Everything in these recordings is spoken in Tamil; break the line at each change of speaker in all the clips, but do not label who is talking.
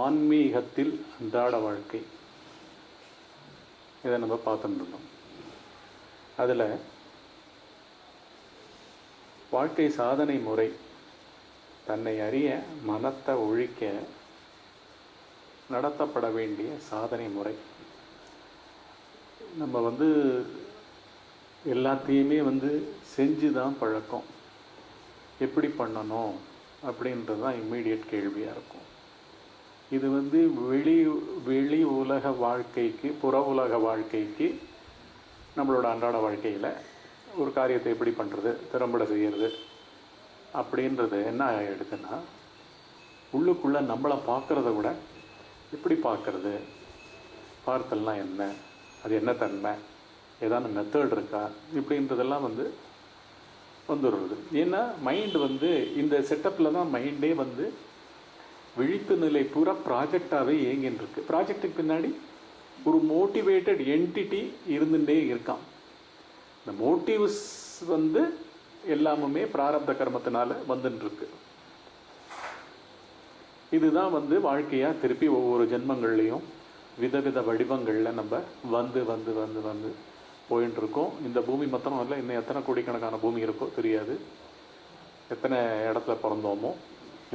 ஆன்மீகத்தில் அன்றாட வாழ்க்கை, இதை நம்ம பார்த்துட்டு இருந்தோம். அதில் வாழ்க்கை சாதனை முறை, தன்னை அறிய மனத்தை ஒழிக்க நடத்தப்பட வேண்டிய சாதனை முறை. நம்ம எல்லாத்தையுமே செஞ்சு தான் பழக்கம். எப்படி பண்ணணும் அப்படின்றது தான் இம்மீடியட் கேள்வியாக இருக்கும். இது வெளி உலக வாழ்க்கைக்கு, புற உலக வாழ்க்கைக்கு, நம்மளோட அன்றாட வாழ்க்கையில் ஒரு காரியத்தை எப்படி பண்ணுறது, திறம்பட செய்கிறது அப்படின்றது என்ன ஆகிடுதுன்னா, உள்ளுக்குள்ளே நம்மளை பார்க்குறத விட எப்படி பார்க்குறது, பார்த்தல்லாம் என்ன, அது என்ன தன்மை, ஏதான மெத்தட் இருக்கா, இப்படின்றதெல்லாம் வந்துடுறது. ஏன்னா மைண்டு இந்த செட்டப்பில் தான் மைண்டே விழிப்பு நிலை பூரா ப்ராஜெக்டாகவே இயங்கின்னு இருக்கு. ப்ராஜெக்டுக்கு பின்னாடி ஒரு மோட்டிவேட்டட் என்டிட்டி இருந்துகிட்டே இருக்கான். இந்த மோட்டிவ்ஸ் எல்லாமுமே பிராரப்த கர்மத்தினால வந்துட்டுருக்கு. இதுதான் வாழ்க்கையாக திருப்பி ஒவ்வொரு ஜென்மங்கள்லேயும் விதவித வடிவங்களில் நம்ம வந்து போயின்னு இருக்கோம். இந்த பூமி மொத்தம் இல்லை, இன்னும் எத்தனை கோடிக்கணக்கான பூமி இருக்கோ தெரியாது, எத்தனை இடத்துல பிறந்தோமோ.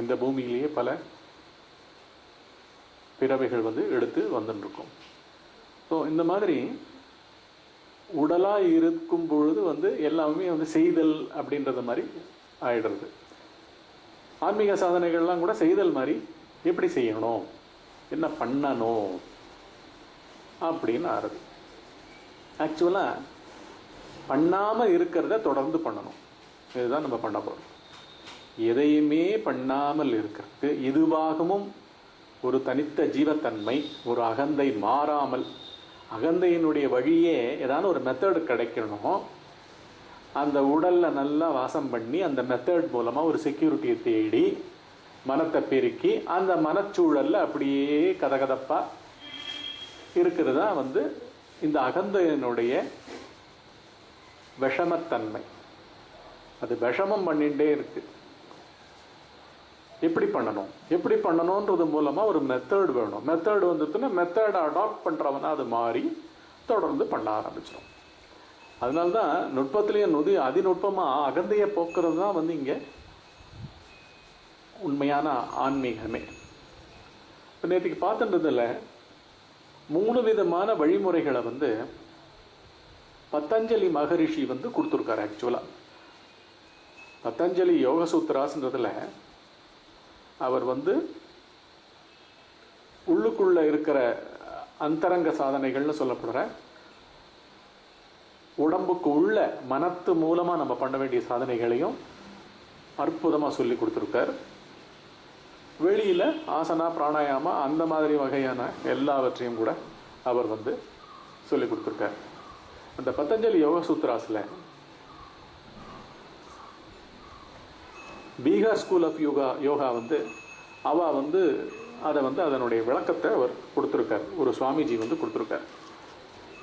இந்த பூமியிலேயே பல பிறவைகள் எடுத்து வந்துட்டுருக்கோம். ஸோ இந்த மாதிரி உடலாக இருக்கும் பொழுது எல்லாமே செய்தல் அப்படின்றது மாதிரி ஆயிடுறது. ஆன்மீக சாதனைகள்லாம் கூட செய்தல் மாதிரி, எப்படி செய்யணும், என்ன பண்ணணும் அப்படின்னு ஆறுது. ஆக்சுவலாக பண்ணாமல் இருக்கிறத தொடர்ந்து பண்ணணும். இதுதான் நம்ம பண்ண போகிறோம். எதையுமே பண்ணாமல் இருக்கிறது, இதுவாகவும் ஒரு தனித்த ஜீவத்தன்மை, ஒரு அகந்தை மாறாமல், அகந்தையினுடைய வழியே ஏதாவது ஒரு மெத்தட் கிடைக்கணும். அந்த உடலில் நல்லா வாசம் பண்ணி அந்த மெத்தட் மூலமாக ஒரு செக்யூரிட்டியை தேடி மனத்தை பெருக்கி அந்த மனச்சூழலில் அப்படியே கதகதப்பாக இருக்கிறது தான் இந்த அகந்தையினுடைய விஷமத்தன்மை. அது விஷமம் பண்ணிகிட்டே இருக்குது. எப்படி பண்ணணுன்றது மூலமாக ஒரு மெத்தட் வேணும். மெத்தட் வந்துட்டுன்னா மெத்தடை அடாப்ட் பண்ணுறவனா அது மாறி தொடர்ந்து பண்ண ஆரம்பிச்சிடும். அதனால்தான் நுட்பத்திலேயே அதிநுட்பமாக அகந்தையை போக்குறது தான் இங்கே உண்மையான ஆன்மீகமே. இப்போ நேற்றுக்கு பார்த்துன்றதில் 3 விதமான வழிமுறைகளை பதஞ்சலி மகரிஷி கொடுத்துருக்காரு. ஆக்சுவலாக பதஞ்சலி யோக சூத்ராஸ்ன்றதில் அவர் உள்ளுக்குள்ள இருக்கிற அந்தரங்க சாதனைகள்னு சொல்லப்படுற உடம்புக்கு உள்ள மனத்து மூலமாக நம்ம பண்ண வேண்டிய சாதனைகளையும் அற்புதமாக சொல்லி கொடுத்துருக்கார். வெளியில் ஆசனா, பிராணாயாமா அந்த மாதிரி வகையான எல்லாவற்றையும் கூட அவர் சொல்லி கொடுத்துருக்கார். அந்த பதஞ்சலி யோக சூத்ராஸில் பீகார் ஸ்கூல் ஆஃப் யோகா அவ அதை அதனுடைய விளக்கத்தை அவர் கொடுத்துருக்கார். ஒரு சுவாமிஜி கொடுத்துருக்கார்.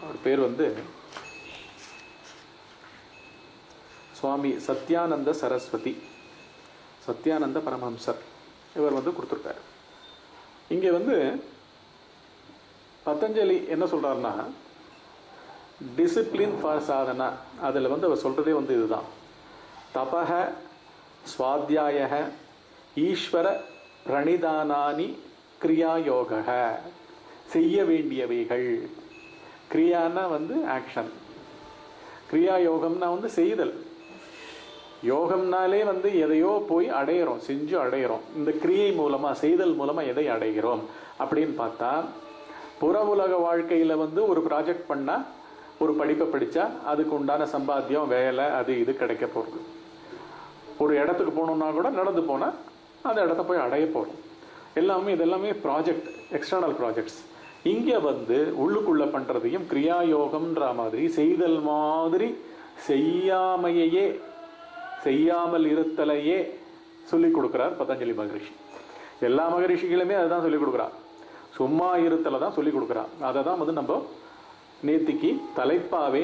அவர் பேர் சுவாமி சத்யானந்த சரஸ்வதி, சத்யானந்த பரமஹம்சர். இவர் கொடுத்துருக்கார். இங்கே பதஞ்சலி என்ன சொல்கிறாருன்னா, டிசிப்ளின் ஃபார் சாதனா, அதில் அவர் சொல்கிறதே இதுதான். தபஹ ஸ்வாத்தியாய ஈஸ்வர பிரணிதானானி கிரியாயோக, செய்ய வேண்டியவைகள். கிரியானா ஆக்ஷன், கிரியாயோகம்னா செய்தல். யோகம்னாலே எதையோ போய் அடையிறோம், செஞ்சு அடையிறோம். இந்த கிரியை மூலமாக, செய்தல் மூலமாக எதை அடைகிறோம் அப்படின்னு பார்த்தா, புற உலக வாழ்க்கையில் ஒரு ப்ராஜெக்ட் பண்ணால், ஒரு படிப்பை படித்தா அதுக்கு உண்டான சம்பாத்தியம், வேலை, அது இது கிடைக்க போகிறது. ஒரு இடத்துக்கு போகணுன்னா கூட நடந்து போனால் அந்த இடத்த போய் அடைய போகிறோம். இதெல்லாமே ப்ராஜெக்ட், எக்ஸ்டர்னல் ப்ராஜெக்ட்ஸ். இங்கே உள்ளுக்குள்ளே பண்ணுறதையும் கிரியாயோகம்ன்ற மாதிரி, செய்தல் மாதிரி, செய்யாமல் இருத்தலையே சொல்லி கொடுக்குறார் பதஞ்சலி மகரிஷி. எல்லா மகரிஷிகளுமே அதுதான் சொல்லிக் கொடுக்குறா. சும்மா இருத்தலை தான் சொல்லிக் கொடுக்குறா. அதை தான் வந்து நம்ம நேத்திக்கு தலைப்பாவே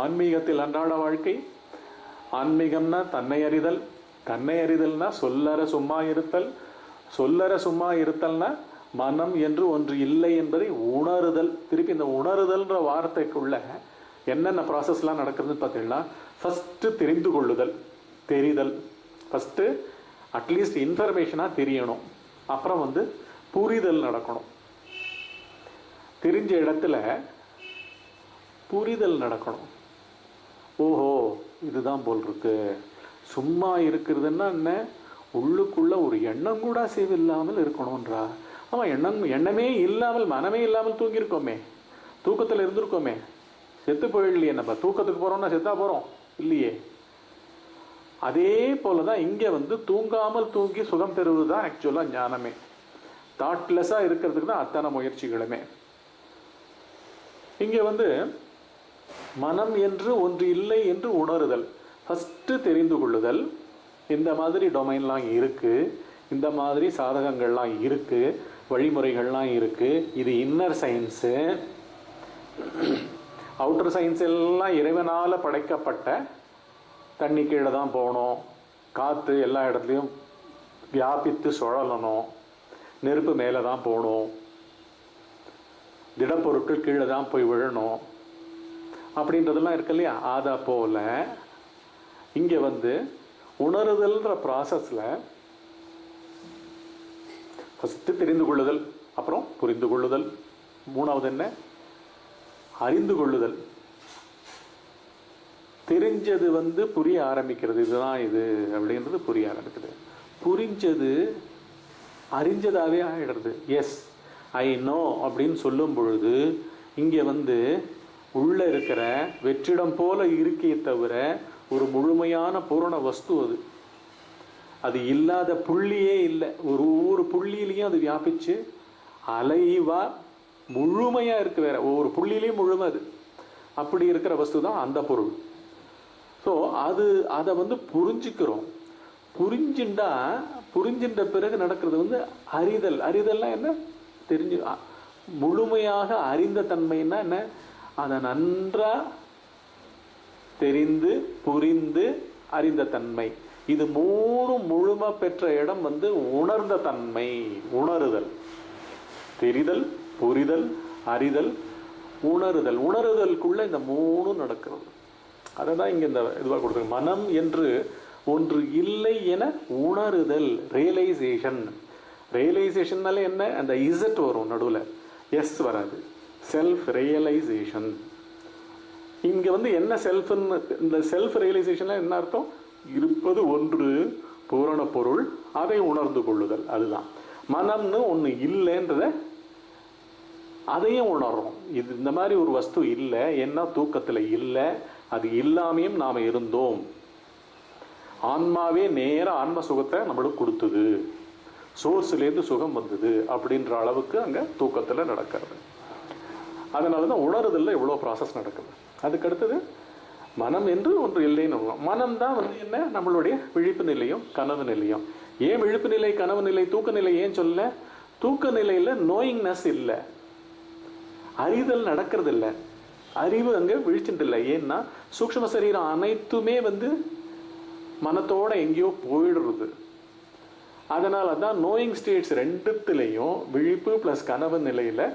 ஆன்மீகத்தில் அன்றாட வாழ்க்கை. ஆன்மீகம்னா தன்னை அறிதல், தன்னை அறிதல்னா சொல்லற சும்மா இருத்தல், சொல்லற சும்மா இருத்தல்னா மனம் என்று ஒன்று இல்லை என்பதை உணருதல். திருப்பி இந்த உணருதல்ன்ற வார்த்தைக்குள்ள என்னென்ன ப்ராசஸ்லாம் நடக்குதுன்னு பார்த்தீங்கன்னா, ஃபஸ்ட்டு தெரிந்து கொள்ளுதல், தெரிதல். ஃபஸ்ட்டு அட்லீஸ்ட் இன்ஃபர்மேஷனாக தெரியணும். அப்புறம் வந்து புரிதல் நடக்கணும். தெரிஞ்ச இடத்துல புரிதல் நடக்கணும். ஓஹோ இதுதான் போல் இருக்கு. சும்மா இருக்கிறதுன்னா என்ன, உள்ளுக்குள்ள ஒரு எண்ணம் கூட அசைவில்லாமல் இருக்கணும்ன்றா. ஆமாம், எண்ணமே இல்லாமல் மனமே இல்லாமல் தூங்கியிருக்கோமே, தூக்கத்தில் இருந்திருக்கோமே. செத்து போயிடலையே, நம்ம தூக்கத்துக்கு போகிறோம்னா செத்தா போகிறோம் இல்லையே. அதே போல தான் இங்கே வந்து தூங்காமல் தூங்கி சுகம் பெறுவது தான் ஆக்சுவலாக ஞானமே. தாட்லெஸ்ஸாக இருக்கிறதுக்கு தான் அத்தனை முயற்சிகளுமே. இங்கே வந்து மனம் என்று ஒன்று இல்லை என்று உணருதல், ஃபஸ்ட்டு தெரிந்து கொள்ளுதல். இந்த மாதிரி டொமைன்லாம் இருக்குது, இந்த மாதிரி சாதகங்கள்லாம் இருக்குது, வழிமுறைகள்லாம் இருக்குது. இது இன்னர் சயின்ஸு. அவுட்டர் சயின்ஸ் எல்லாம் இறைவனால் படைக்கப்பட்ட தண்ணி கீழே தான் போகணும், காற்று எல்லா இடத்துலையும் வியாபித்து சுழலணும், நெருப்பு மேலே தான் போகணும், திடப்பொருட்கள் கீழே தான் போய் விழணும் அப்படின்றதெல்லாம் இருக்கு இல்லையா. அதை போல் இங்கே வந்து உணருதல்ன்ற ப்ராசஸில் ஃபஸ்ட்டு தெரிந்து கொள்ளுதல், அப்புறம் புரிந்து கொள்ளுதல், மூணாவது என்ன அறிந்து கொள்ளுதல். தெரிஞ்சது வந்து புரிய ஆரம்பிக்கிறது, இதுதான் இது அப்படின்றது புரிய ஆரம்பிக்குது. புரிஞ்சது அறிஞ்சதாகவே ஆகிடுறது. எஸ் ஐ நோ அப்படின்னு சொல்லும் பொழுது இங்கே வந்து உள்ளே இருக்கிற வெற்றிடம் போல இருக்கே தவிர ஒரு முழுமையான பூரண வஸ்து அது. அது இல்லாத புள்ளியே இல்லை. ஒரு புள்ளியிலையும் அது வியாபிச்சு அலைவா முழுமையாக இருக்கு. வேற ஒவ்வொரு புள்ளியிலையும் முழுமை அது. அப்படி இருக்கிற வஸ்து தான் அந்த பொருள். ஸோ அதை வந்து புரிஞ்சுக்கிறோம். புரிஞ்சின்ற பிறகு நடக்கிறது வந்து அறிதல். அறிதல்லாம் என்ன, தெரிஞ்சு முழுமையாக அறிந்த தன்மைன்னா என்ன, அதை நன்றாக தெரிந்து புரிந்து அறிந்த தன்மை. இது மூணும் முழுமை பெற்ற இடம் வந்து உணர்ந்த தன்மை. உணருதல், தெரிதல், புரிதல், அறிதல், உணருதல். உணருதலுக்குள்ள இந்த மூணும் நடக்கிறது. அதை தான் இங்கே இந்த இதுவாக கொடுத்துருக்கு. மனம் என்று ஒன்று இல்லை என உணருதல், ரியலைசேஷன். ரியலைசேஷன்னால என்ன, அந்த இசட் வரும் நடுவில், எஸ் வராது. Self realization. இங்கே வந்து என்ன செல்ஃப்னு, இந்த செல்ஃப் ரியலைசேஷன்ல என்ன அர்த்தம், இருப்பது ஒன்று பூரண பொருள், அதை உணர்ந்து கொள்ளுதல். அதுதான் மனம்னு ஒன்று இல்லைன்றத அதையும் உணர்றோம். இது இந்த மாதிரி ஒரு வஸ்து இல்லை, என்ன தூக்கத்தில் இல்லை, அது இல்லாமையும் நாம் இருந்தோம். ஆன்மாவே நேர ஆன்ம சுகத்தை நம்மளுக்கு கொடுத்தது, சோர்ஸ்லேருந்து சுகம் வந்தது அப்படின்ற அளவுக்கு அங்கே தூக்கத்தில் நடக்கிறது. அதனால தான் உணர்தலில் இவ்வளோ ப்ராசஸ் நடக்குது. அதுக்கடுத்தது மனம் என்று ஒன்று இல்லைன்னு சொல்லுவோம். மனம் தான் வந்து என்ன, நம்மளுடைய விழிப்பு நிலையும் கனவு நிலையும். ஏன் விழிப்பு நிலை, கனவு நிலை, தூக்க நிலை ஏன் சொல்ல, தூக்க நிலையில் நோயிங்னஸ் இல்லை, அறிதல் நடக்கிறது இல்லை, அறிவு அங்கே விழிச்சுட்டு இல்லை. ஏன்னா சூக்ஷ்ம சரீரம் அனைத்துமே வந்து மனத்தோட எங்கேயோ போயிடுறது. அதனால தான் நோயிங் ஸ்டேட்ஸ் ரெண்டுத்துலேயும் விழிப்பு ப்ளஸ் கனவு நிலையில்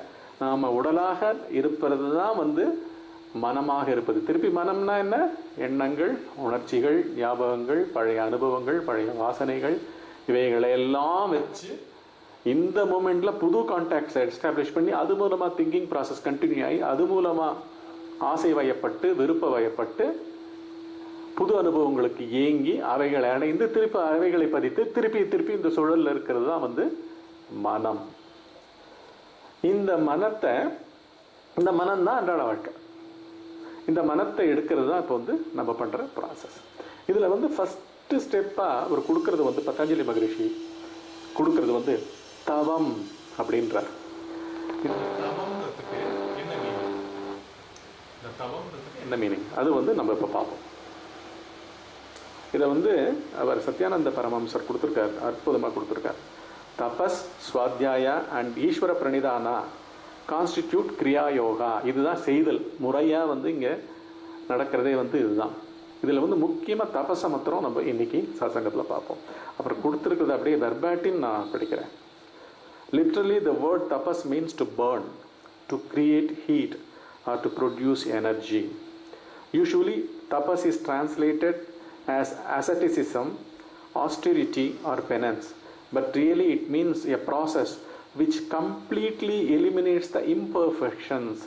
நாம் உடலாக இருப்பது தான் வந்து மனமாக இருப்பது. திருப்பி மனம்னா என்ன, எண்ணங்கள், உணர்ச்சிகள், ஞாபகங்கள், பழைய அனுபவங்கள், பழைய வாசனைகள், இவைகளையெல்லாம் வச்சு இந்த மூமெண்ட்டில் புது கான்டாக்ட்ஸை எஸ்டாப்ளிஷ் பண்ணி அது மூலமாக திங்கிங் ப்ராசஸ் கண்டினியூ ஆகி அது மூலமாக ஆசை வயப்பட்டு விருப்ப வயப்பட்டு புது அனுபவங்களுக்கு ஏங்கி அவைகளை அடைந்து திருப்பி அவைகளை பதித்து திருப்பி இந்த சுழலில் இருக்கிறது தான் வந்து மனம். இந்த மனம் தான் அன்றாட வாழ்க்கை. இந்த மனத்தை எடுக்கிறது தான் இப்போ வந்து நம்ம பண்ணுற ப்ராசஸ். இதில் வந்து ஃபஸ்ட்டு ஸ்டெப்பாக ஒரு கொடுக்கறது வந்து பதஞ்சலி மகரிஷி கொடுக்கறது வந்து தவம் அப்படின்றார். இந்த தவம்ன்றதுக்கு என்ன மீனிங், இந்த தவம்ன்றதுக்கு என்ன மீனிங், அது வந்து நம்ம இப்போ பார்ப்போம். இதை வந்து அவர் சத்யானந்த பரமஹம்சர் கொடுத்துருக்கார், அற்புதமாக கொடுத்துருக்கார். தபஸ், ஸ்வாத்தியாயா அண்ட் ஈஸ்வர பிரணிதானா கான்ஸ்டிடியூட் கிரியா யோகா. இதுதான் செய்தல் முறையாக வந்து இங்கே நடக்கிறதே வந்து இதுதான். இதில் வந்து முக்கியமாக தபஸை மாத்திரம் நம்ம இன்னைக்கு சத்சங்கத்தில் பார்ப்போம். அப்புறம் கொடுத்துருக்குறது அப்படியே வெர்பாட்டின்னு நான் படிக்கிறேன். Literally the word tapas means to burn, to create heat or to produce energy. Usually tapas is translated as asceticism, austerity or penance, but really it means a process which completely eliminates the imperfections.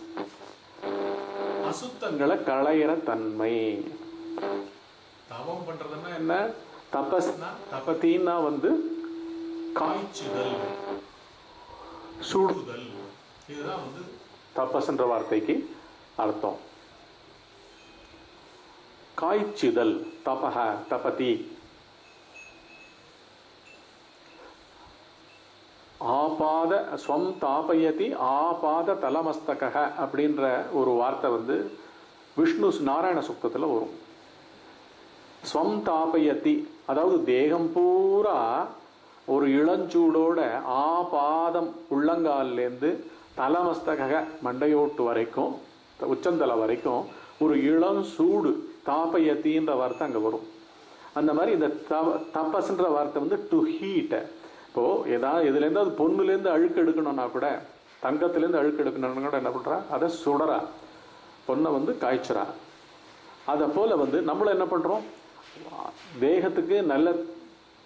அசுத்தங்களை களையிற தன்மை. தவம் பண்றதுன்னா என்ன? தபஸ்னா தபத்தின்னா வந்து காய்ச்சுதல், சுடுதல். இதுதான் வந்து தபஸ்ன்ற வார்த்தைக்கு அர்த்தம். காய்ச்சுதல், தபஹ தபதி. ஆபாத ஸ்வம் தாபயதி ஆபாத தலமஸ்தக அப்படின்ற ஒரு வார்த்தை வந்து விஷ்ணு நாராயண சுக்தத்தில் வரும். ஸ்வம் தாபயதி அதாவது தேகம் பூரா ஒரு இளஞ்சூடோட ஆபாதம் உள்ளங்கால்லேருந்து தலமஸ்தக மண்டையோட்டு வரைக்கும் உச்சந்தலை வரைக்கும் ஒரு இளம் சூடு தாபயத்தின்ற வார்த்தை அங்கே வரும். அந்த மாதிரி இந்த தபஸ்ன்ற வார்த்தை வந்து டு ஹீட். இப்போது ஏதாவது இதுலேருந்து அது பொண்ணுலேருந்து அழுக்கு எடுக்கணும்னா கூட, தங்கத்துலேருந்து அழுக்கு எடுக்கணும்னா கூட என்ன பண்ணுறா, அதை சுடறா, பொண்ணை வந்து காய்ச்சுறா. அதை போல் வந்து நம்மளும் என்ன பண்ணுறோம், தேகத்துக்கு நல்ல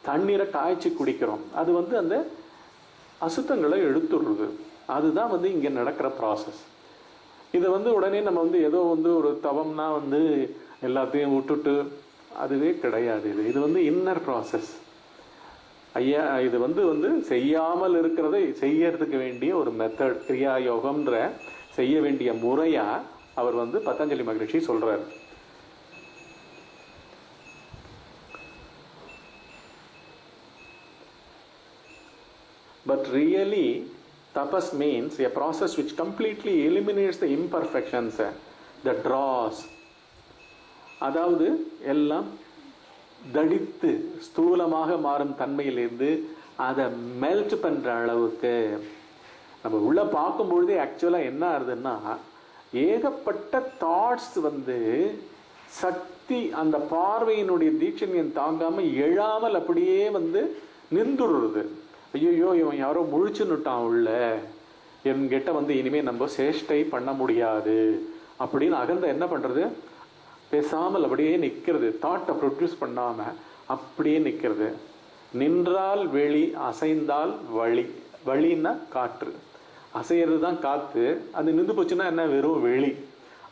தண்ணீரை காய்ச்சி குடிக்கிறோம். அது வந்து அந்த அசுத்தங்களை எடுத்துடுறது. அதுதான் வந்து இங்கே நடக்கிற ப்ராசஸ். இதை வந்து உடனே நம்ம வந்து ஏதோ வந்து ஒரு தவம்னா வந்து எல்லாத்தையும் விட்டுட்டு அதுவே கிடையாது. இது வந்து இன்னர் ப்ராசஸ். ஐயா, இது வந்து செய்யாமல் இருக்கிறதை செய்யறதுக்கு வேண்டிய ஒரு மெத்தட். கிரியா யோகம்ன்ற செய்ய வேண்டிய முறையா அவர் வந்து பதஞ்சலி மகரிஷி சொல்றாரு. But really, tapas means a process which completely eliminates the imperfections, the dross. அதாவது எல்லாம் தடித்து ஸ்தூலமாக மாறும் தன்மையிலிருந்து அதை மெல்ட் பண்ணுற அளவுக்கு நம்ம உள்ள பார்க்கும் பொழுதே ஆக்சுவலாக என்ன ஆகுதுன்னா, ஏகப்பட்ட தாட்ஸ் வந்து சக்தி அந்த பார்வையினுடைய தீட்சணியம் தாங்காமல் எழாமல் அப்படியே வந்து நின்றுடுறது. ஐயோ இவன் யாரோ முழிச்சுன்னுட்டான் உள்ள, என்கிட்ட வந்து இனிமேல் நம்ம சேஷ்டை பண்ண முடியாது அப்படின்னு அகந்த என்ன பண்ணுறது, பேசாமல் அப்படியே நிற்கிறது. தாட்டை ப்ரொடியூஸ் பண்ணாமல் அப்படியே நிற்கிறது. நின்றால் வெளி, அசைந்தால் வழி. வழின்னா காற்று, அசைகிறது தான் காற்று. அது நின்று போச்சுன்னா என்ன, வெறும் வெளி.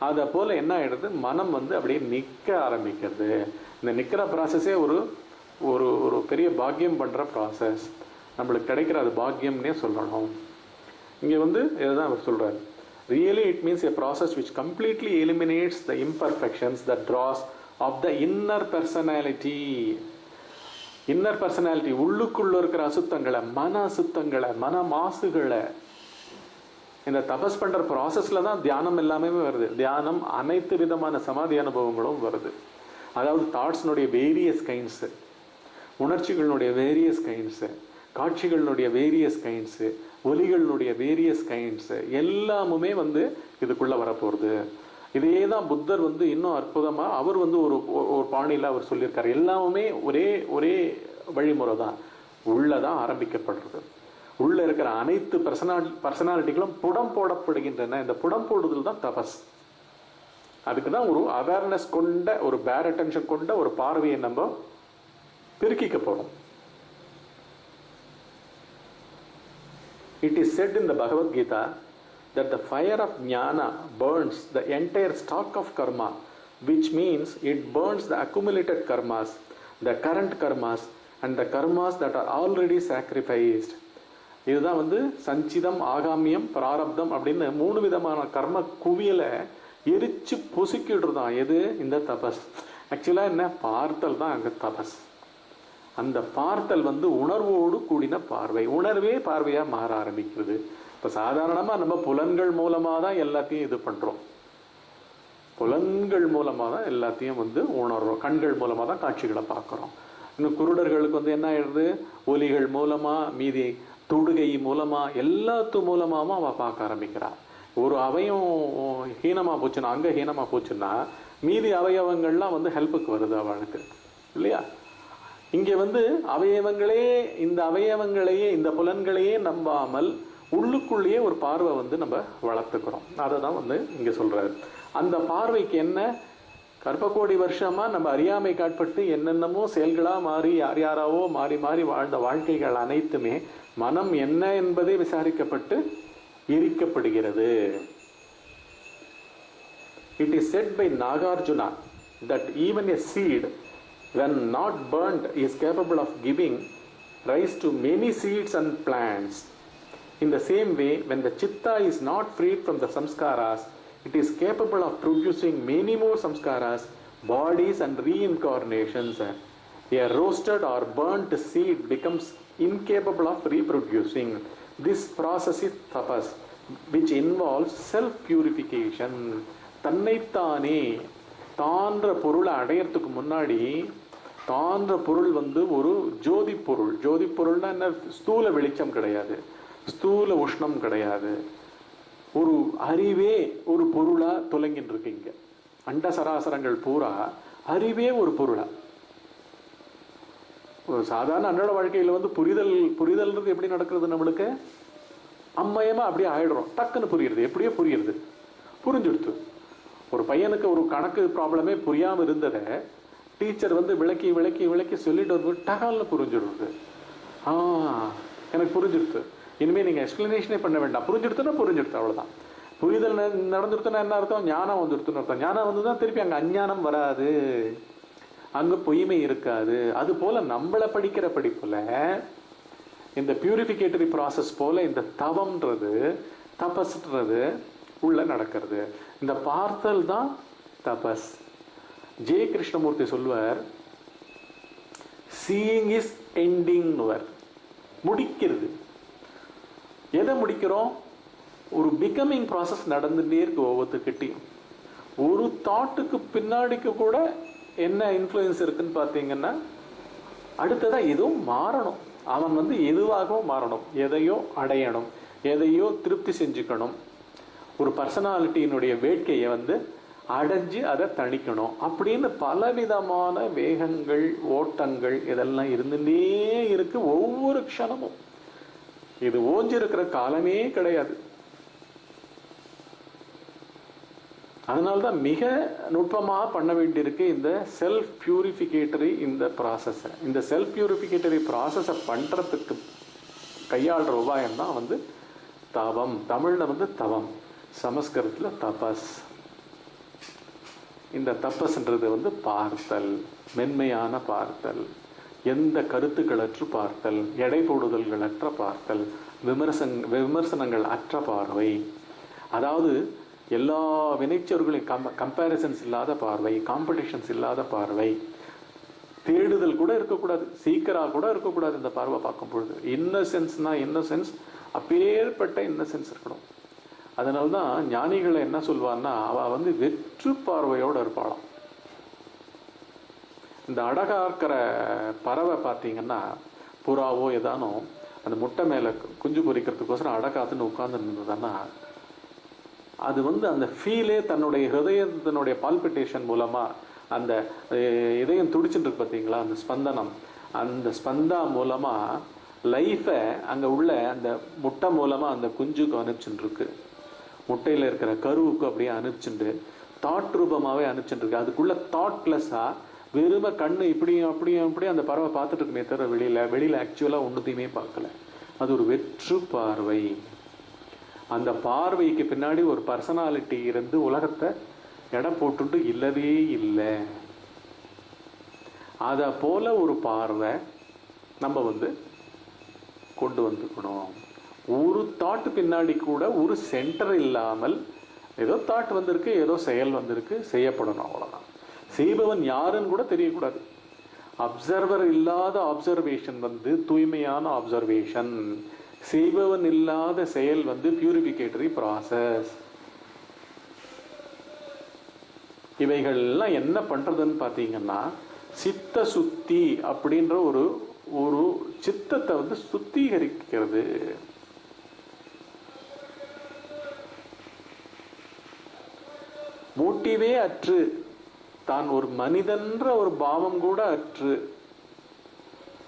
அதை போல் என்ன ஆகிடுது, மனம் வந்து அப்படியே நிற்க ஆரம்பிக்கிறது. இந்த நிற்கிற ப்ராசஸே ஒரு ஒரு ஒரு பெரிய பாக்கியம் பண்ணுற ப்ராசஸ். நம்மளுக்கு கிடைக்கிற அது பாக்கியம்னே சொல்லணும். இங்கே வந்து இதுதான் அவர் சொல்கிறார். Really it means a process which completely eliminates the imperfections, the dross of the inner personality. Inner personality உள்ளுக்குள்ள இருக்கிற அசுத்தங்களை, மன அசுத்தங்களை, மன மாசுகளை. இந்த தபஸ் பண்ற ப்ராசஸ்ல தான் தியானம் எல்லாமே வருது. தியானம் அனைத்து விதமான சமாதி அனுபவங்களும் வருது. அதாவது தாட்ஸ்னுடைய வேரியஸ் கைண்ட்ஸு, உணர்ச்சிகளுடைய வேரியஸ் கைண்ட்ஸு, காட்சிகளினுடைய வேரியஸ் கைண்ட்ஸு, ஒலிகளினுடைய வேரியஸ் கைண்ட்ஸு எல்லாமுமே வந்து இதுக்குள்ளே வரப்போகிறது. இதே தான் புத்தர் வந்து இன்னும் அற்புதமாக அவர் வந்து ஒரு ஒரு பாணியில் அவர் சொல்லியிருக்கார். எல்லாமே ஒரே வழிமுறை தான். உள்ளதான் ஆரம்பிக்கப்படுறது. உள்ளே இருக்கிற அனைத்து பர்சனாலிட்டிகளும் புடம் போடப்படுகின்றன. இந்த புடம் போடுதல் தான் தபஸ். அதுக்கு தான் ஒரு அவேர்னஸ் கொண்ட, ஒரு பேர் அட்டென்ஷன் கொண்ட ஒரு பார்வையை நம்ம பெருக்கிக்க போகிறோம். It is said in the Bhagavad Gita that the fire of jnana burns the entire stock of karma, which means it burns the accumulated karmas, the current karmas and the karmas that are already sacrificed. இதுதான் வந்து சஞ்சிதம், ஆகாமியம், பிராரப்தம் அப்படின்னு 3 விதமான கர்ம குவியலை எரிச்சு பொசுக்கிடுறதான் எது, இந்த தபஸ். ஆக்சுவலாக என்ன, பார்த்தல் தான் அங்கே தபஸ். அந்த பார்த்தல் வந்து உணர்வோடு கூடின பார்வை. உணர்வே பார்வையாக மாற ஆரம்பிக்கிறது. இப்போ சாதாரணமாக நம்ம புலன்கள் மூலமாக தான் எல்லாத்தையும் இது பண்ணுறோம். புலன்கள் மூலமாக தான் எல்லாத்தையும் வந்து உணர்றோம். கண்கள் மூலமாக தான் காட்சிகளை பார்க்குறோம். இன்னும் குருடர்களுக்கு வந்து என்ன ஆயிடுது, ஒலிகள் மூலமா, மீதி தொடுகை மூலமா, எல்லாத்து மூலமாவும் அவ பார்க்க ஆரம்பிக்கிறான். ஒரு அவயம் ஹீனமா போச்சுன்னா, அங்க ஹீனமா போச்சுன்னா மீதி அவயவங்கள்லாம் வந்து ஹெல்ப்புக்கு வருது அவளுக்கு இல்லையா? இங்க வந்து இந்த அவயவங்களையே இந்த புலன்களையே நம்பாமல் உள்ளுக்குள்ளேயே ஒரு பார்வை வந்து நம்ம வளர்த்துக்கிறோம். அதை தான் வந்து இங்க சொல்றாரு. அந்த பார்வைக்கு என்ன, கர்ப்பகோடி வருஷமா நம்ம அறியாமை காட்பட்டு என்னென்னமோ செயல்களா மாறி யார் யாராவோ மாறி மாறி வாழ்ந்த வாழ்க்கைகள் அனைத்துமே மனம் என்ன என்பதை விசாரிக்கப்பட்டு எரிக்கப்படுகிறது. It is said by Nagarjuna that even a seed, when not burnt, is capable of giving rise to many seeds and plants. In the same way, when the chitta is not freed from the samskaras, it is capable of producing many more samskaras, bodies and reincarnations. A roasted or burnt seed becomes incapable of reproducing. This process is tapas, which involves self-purification. தன்னைத்தானே தான்ற பொருளை அடையறதுக்கு முன்னாடி, தான்ற பொருள் வந்து ஒரு ஜோதி பொருள். ஜோதி பொருள்னா என்ன, ஸ்தூல வெளிச்சம் கிடையாது, ஸ்தூல உஷ்ணம் கிடையாது, ஒரு அறிவே ஒரு பொருளா துலங்கின்னு இருக்கு. இங்க அண்ட சராசரங்கள் பூரா அறிவே ஒரு பொருளா. ஒரு சாதாரண அன்றாட வாழ்க்கையில வந்து புரிதல்ன்றது எப்படி நடக்கிறது, நம்மளுக்கு அம்மயமா அப்படியே ஆயிடுறோம், டக்குன்னு புரியுறது, எப்படியோ புரிஞ்சுடுத்து. ஒரு பையனுக்கு ஒரு கணக்கு ப்ராப்ளமே புரியாம இருந்ததை டீச்சர் வந்து விளக்கி விளக்கி விளக்கி சொல்லிட்டு வந்து டகால்னு புரிஞ்சுடுறது. எனக்கு புரிஞ்சுடுத்து, இனிமே நீங்க எக்ஸ்பிளனேஷனே பண்ண வேண்டாம், புரிஞ்சுடுத்துன்னா புரிஞ்சுடுத்து, அவ்வளவுதான். புரிதல் நடந்துடுத்துன்னா என்ன அர்த்தம், ஞானம் வந்துடுத்துன்னு அர்த்தம். ஞானம் வந்துதான் திருப்பி அங்க அஞ்ஞானம் வராது, அங்க பொய்மை இருக்காது. அது போல நம்மளை படிக்கிற படிப்புல இந்த பியூரிஃபிகேட்டரி ப்ராசஸ் போல இந்த தவம்ன்றது, தபஸ்ன்றது உள்ள நடக்கிறது. இந்த பார்த்தல் தான் தபஸ். ஜே கிருஷ்ணமூர்த்தி சொல்வார், சீயிங் இஸ் எண்டிங், முடிக்கிறது. எதை முடிக்கிறோம், ஒரு பிகமிங் ப்ராசஸ் நடந்துட்டே இருக்கு ஒவ்வொருத்துக்கிட்டையும். ஒரு தாட்டுக்கு பின்னாடிக்கு கூட என்ன இன்ஃப்ளூயன்ஸ் இருக்குன்னு பார்த்தீங்கன்னா, அடுத்ததா எதுவும் மாறணும், அவன் வந்து எதுவாகவும் மாறணும், எதையோ அடையணும், எதையோ திருப்தி செஞ்சுக்கணும், ஒரு பர்சனாலிட்டியினுடைய வேட்கையை வந்து அடைஞ்சு அதை தணிக்கணும் அப்படின்னு பலவிதமான வேகங்கள், ஓட்டங்கள் இதெல்லாம் இருந்துட்டே இருக்கு ஒவ்வொரு க்ஷணமும். இது ஓஞ்சிருக்கிற காலமே கிடையாது. அதனால்தான் மிக நுட்பமாக பண்ண வேண்டியிருக்கு இந்த செல்ஃப் பியூரிஃபிகேட்டரி இந்த ப்ராசஸ். இந்த செல்ஃப் பியூரிஃபிகேட்டரி ப்ராசஸை பண்றதுக்கு கையாளுற உபாயம் தான் வந்து தவம். தமிழ்ல வந்து தவம், சமஸ்கிருதத்துல தபஸ். இந்த தபஸ்ன்றது வந்து பார்த்தல், மென்மையான பார்த்தல், எந்த கருத்துக்களற்று பார்த்தல், எடை போடுதல்களற்ற பார்த்தல், விமர்சனங்கள் அற்ற பார்வை. அதாவது எல்லா வினைச்சொற்களையும் கம்பேரிசன்ஸ் இல்லாத பார்வை, காம்படிஷன்ஸ் இல்லாத பார்வை, தேடுதல் கூட இருக்கக்கூடாது, சீக்கிரா கூட இருக்கக்கூடாது. இந்த பார்வை பார்க்கும் பொழுது இன்னசென்ஸ்னா இன்னசென்ஸ், அப்பேற்பட்ட இன்னசென்ஸ் இருக்கணும். அதனால்தான் ஞானிகளை என்ன சொல்வான்னா, அவ வந்து வெற்று பார்வையோட இருப்பாளாம். இந்த அழகா இருக்கிற பறவை பார்த்தீங்கன்னா, புறாவோ ஏதானோ அந்த முட்டை மேல குஞ்சு பொறிக்கிறதுக்கோசரம் அடக்காத்துன்னு உட்கார்ந்து இருந்ததுன்னா, அது வந்து அந்த ஃபீலே தன்னுடைய ஹிருதயத்தினுடைய பால்பிட்டேஷன் மூலமா, அந்த இதயம் துடிச்சுட்டு இருக்கு பார்த்தீங்களா, அந்த ஸ்பந்தனம், அந்த ஸ்பந்தா மூலமா லைஃபை அங்கே உள்ள அந்த முட்டை மூலமா அந்த குஞ்சுக்கு அனுப்பிச்சுட்டு இருக்கு. முட்டையில் இருக்கிற கருவுக்கு அப்படியே அனுப்பிச்சுட்டு தாட் ரூபமாகவே அனுப்பிச்சுட்டு இருக்கு. அதுக்குள்ள தாட்லெஸ்ஸாக வெறும கண்ணு இப்படியும் அப்படியும் அப்படியே அந்த பறவை பார்த்துட்டு இருக்குமே தவிர வெளியில ஆக்சுவலாக ஒன்றுத்தையுமே பார்க்கல. அது ஒரு வெற்று பார்வை. அந்த பார்வைக்கு பின்னாடி ஒரு பர்சனாலிட்டி இருந்து உலகத்தை எடை போட்டுட்டு இல்லவே இல்லை. அதை போல ஒரு பார்வை நம்ம வந்து கொண்டு வந்துக்கணும். ஒரு தாட்டு பின்னாடி கூட ஒரு சென்டர் இல்லாமல் ஏதோ தாட் வந்திருக்கு, ஏதோ செயல் வந்திருக்கு, செய்யப்படணும், அவ்வளவுதான். செய்பவன் யாருன்னு கூட தெரியக்கூடாது. அப்சர்வர் இல்லாத அப்சர்வேஷன் வந்து தூய்மையான அப்சர்வேஷன். செய்பவன் இல்லாத செயல் வந்து பியூரிஃபிகேட்டரி ப்ராசஸ். இவைகள்லாம் என்ன பண்றதுன்னு பார்த்தீங்கன்னா, சித்த சுத்தி அப்படின்ற ஒரு ஒரு சித்தத்தை வந்து சுத்திகரிக்கிறது. மோட்டிவே அற்று, தான் ஒரு மனிதன்ற ஒரு பாவம் கூட அற்று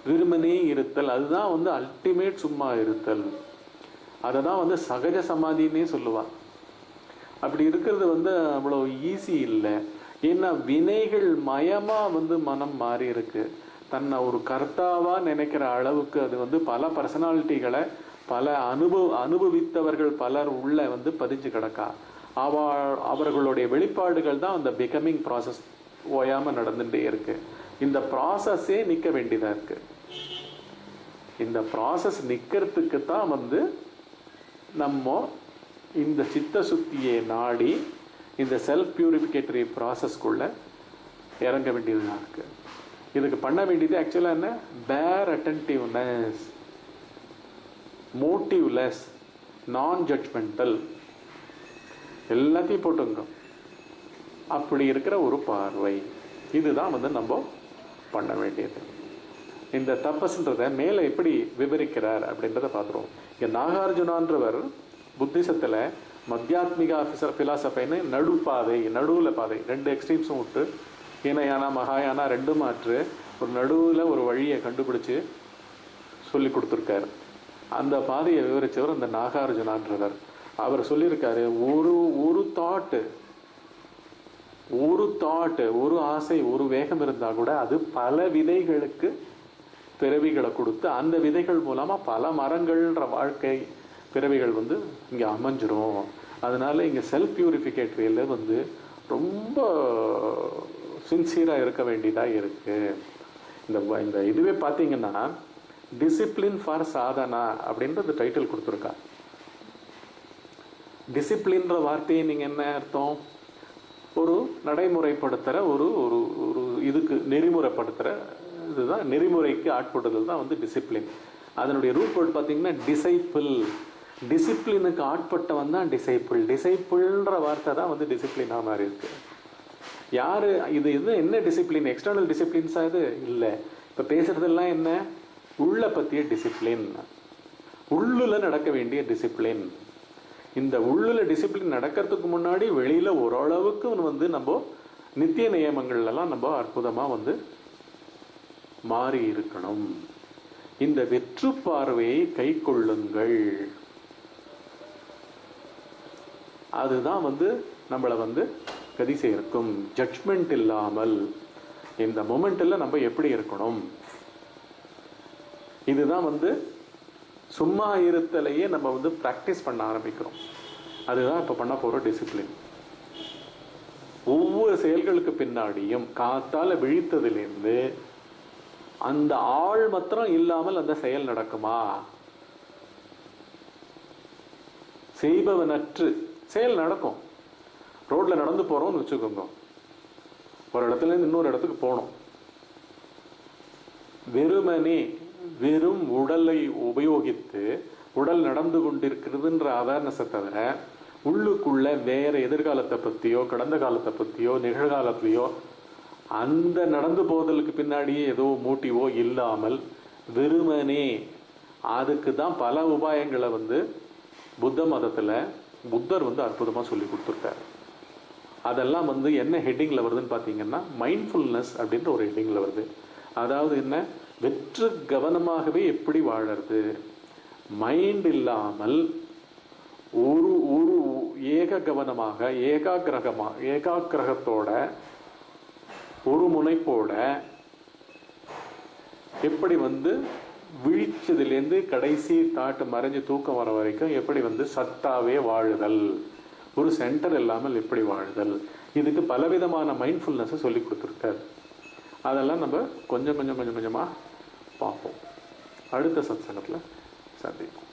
வெறுமனே இருத்தல், அதுதான் வந்து அல்டிமேட் சும்மா இருத்தல். அதை தான் வந்து சகஜ சமாதின்னே சொல்லுவான். அப்படி இருக்கிறது வந்து அவ்வளோ ஈஸி இல்லை. ஏன்னா வினைகள் மயமா வந்து மனம் மாறி இருக்கு. தன்னை ஒரு கர்த்தாவா நினைக்கிற அளவுக்கு அது வந்து பல பர்சனாலிட்டிகளை பல அனுபவித்தவர்கள் பலர் உள்ள வந்து பதிஞ்சு கிடக்கா. அவர்களுடைய வெளிப்பாடுகள் தான் அந்த பிகமிங் ப்ராசஸ் ஓயாம நடந்துட்டே இருக்கு. இந்த ப்ராசஸே நிற்க வேண்டியதா இருக்கு. இந்த ப்ராசஸ் நிற்கிறதுக்கு தான் வந்து நம்ம இந்த சித்த சுத்தியை நாடி இந்த செல்ஃப் பியூரிஃபிகேட்டரி ப்ராசஸ்க்குள்ள இறங்க வேண்டியதாக இருக்கு. இதுக்கு பண்ண வேண்டியது ஆக்சுவலாக என்ன? பேர் அட்டென்டிவ்னஸ், மோட்டிவ்லெஸ், நான் ஜட்ஜ்மெண்டல், எல்லாத்தையும் போட்டுங்க. அப்படி இருக்கிற ஒரு பார்வை, இதுதான் வந்து நம்ம பண்ண வேண்டியது. இந்த தபஸ்ன்றதை மேலே எப்படி விவரிக்கிறார் அப்படின்றத பார்த்துருவோம். இங்கே நாகார்ஜுனான்றவர் புத்திசத்தில் மத்தியாத்மிகா ஃபிலாசபின்னு நடுப்பாதை, நடுவில் பாதை, ரெண்டு எக்ஸ்ட்ரீம்ஸும் விட்டு ஹீனயானா மகாயானா ரெண்டும் மாற்று ஒரு நடுவில் ஒரு வழியை கண்டுபிடிச்சு சொல்லி கொடுத்துருக்காரு. அந்த பாதையை விவரித்தவர் அந்த நாகார்ஜுனான்றவர். அவர் சொல்லியிருக்காரு, ஒரு தாட்டு, ஒரு ஆசை, ஒரு வேகம் இருந்தால் கூட அது பல விதைகளுக்கு பிறவிகளை கொடுத்து அந்த விதைகள் மூலமாக பல மரங்கள்ன்ற வாழ்க்கை பிறவிகள் வந்து இங்கே அமைஞ்சிரும். அதனால இங்கே செல்ஃப் பியூரிஃபிகேட்டரியில் வந்து ரொம்ப சின்சியராக இருக்க வேண்டியதாக இருக்குது. இந்த இதுவே பார்த்தீங்கன்னா டிசிப்ளின் ஃபார் சாதனா அப்படின்றது டைட்டில் கொடுத்துருக்கா. டிசிப்ளின்ற வார்த்தையை நீங்கள் என்ன அர்த்தம்? ஒரு நடைமுறைப்படுத்துகிற ஒரு ஒரு இதுக்கு நெறிமுறைப்படுத்துகிற இதுதான், நெறிமுறைக்கு ஆட்படுதல் தான் வந்து டிசிப்ளின். அதனுடைய ரூட் வேர்ட் பார்த்தீங்கன்னா டிசைப்பிள். டிசிப்ளினுக்கு ஆட்பட்டவன் தான் டிசைப்பிள். டிசைப்பிள்ன்ற வார்த்தை தான் வந்து டிசிப்ளினாக மாதிரி இருக்கு. யாரு இது என்ன டிசிப்ளின்? எக்ஸ்டர்னல் டிசிப்ளின்ஸா இது இல்லை. இப்போ பேசுறதெல்லாம் என்ன? உள்ள பற்றிய டிசிப்ளின், உள்ளுல நடக்க வேண்டிய டிசிப்ளின். இந்த உள்ளுல டிசிப்ளின் நடக்கிறதுக்கு முன்னாடி வெளியில ஓரளவுக்கு வந்து நம்ம நித்திய நியமங்கள்லாம் நம்ம அற்புதமாக வந்து மாறி இருக்கணும். இந்த வெற்று பார்வையை கை கொள்ளுங்கள். அதுதான் வந்து நம்மளை வந்து கதி சேர்க்கும். ஜட்ஜ்மெண்ட் இல்லாமல் இந்த மொமெண்ட்டில் நம்ம எப்படி இருக்கணும், இதுதான் வந்து சும்மா இருத்தலையே நம்ம வந்து ப்ராக்டிஸ் பண்ண ஆரம்பிக்கிறோம். அதுதான் இப்போ பண்ண போகிற டிசிப்ளின். ஒவ்வொரு செயல்களுக்கு பின்னாடியும் காத்தால விழித்ததிலிருந்து அந்த ஆள் மாத்திரம் இல்லாமல் அந்த செயல் நடக்குமா? செய்பவனற்று செயல் நடக்கும். ரோட்ல நடந்து போறோம்னு வச்சுக்கோங்க, ஒரு இடத்துல இருந்து இன்னொரு இடத்துக்கு போகணும். வெறும் உடலை உபயோகித்து உடல் நடந்து கொண்டிருக்கிறதுன்ற அவேர்னஸை தவிர உள்ளுக்குள்ள வேற எதிர்காலத்தை பத்தியோ கடந்த காலத்தை பத்தியோ நிகழ்காலத்திலையோ அந்த நடந்து போதலுக்கு பின்னாடியே ஏதோ மோட்டிவோ இல்லாமல் வெறுமனே, அதுக்கு தான் பல உபாயங்களை வந்து புத்த மதத்தில் புத்தர் வந்து அற்புதமாக சொல்லி கொடுத்துருக்காரு. அதெல்லாம் வந்து என்ன ஹெட்டிங்கில் வருதுன்னு பார்த்தீங்கன்னா மைண்ட்ஃபுல்னஸ் அப்படின்ற ஒரு ஹெட்டிங்கில் வருது. அதாவது என்ன? வெற்று கவனமாகவே எப்படி வாழறது, மைண்ட் இல்லாமல் ஒரு ஒரு ஏக கவனமாக ஏகாகிரகத்தோட ஒரு முனைப்போட எப்படி வந்து விழிச்சதுலேருந்து கடைசி தாட்டு மறைஞ்சு தூக்கம் வர வரைக்கும் எப்படி வந்து சத்தாவே வாழுதல், ஒரு சென்டர் இல்லாமல் எப்படி வாழுதல், இதுக்கு பலவிதமான மைண்ட்ஃபுல்னஸை சொல்லி கொடுத்துருக்காரு. அதெல்லாம் நம்ம கொஞ்சம் கொஞ்சமாக பார்ப்போம். அடுத்த சத்சங்கத்தில் சந்திப்போம்.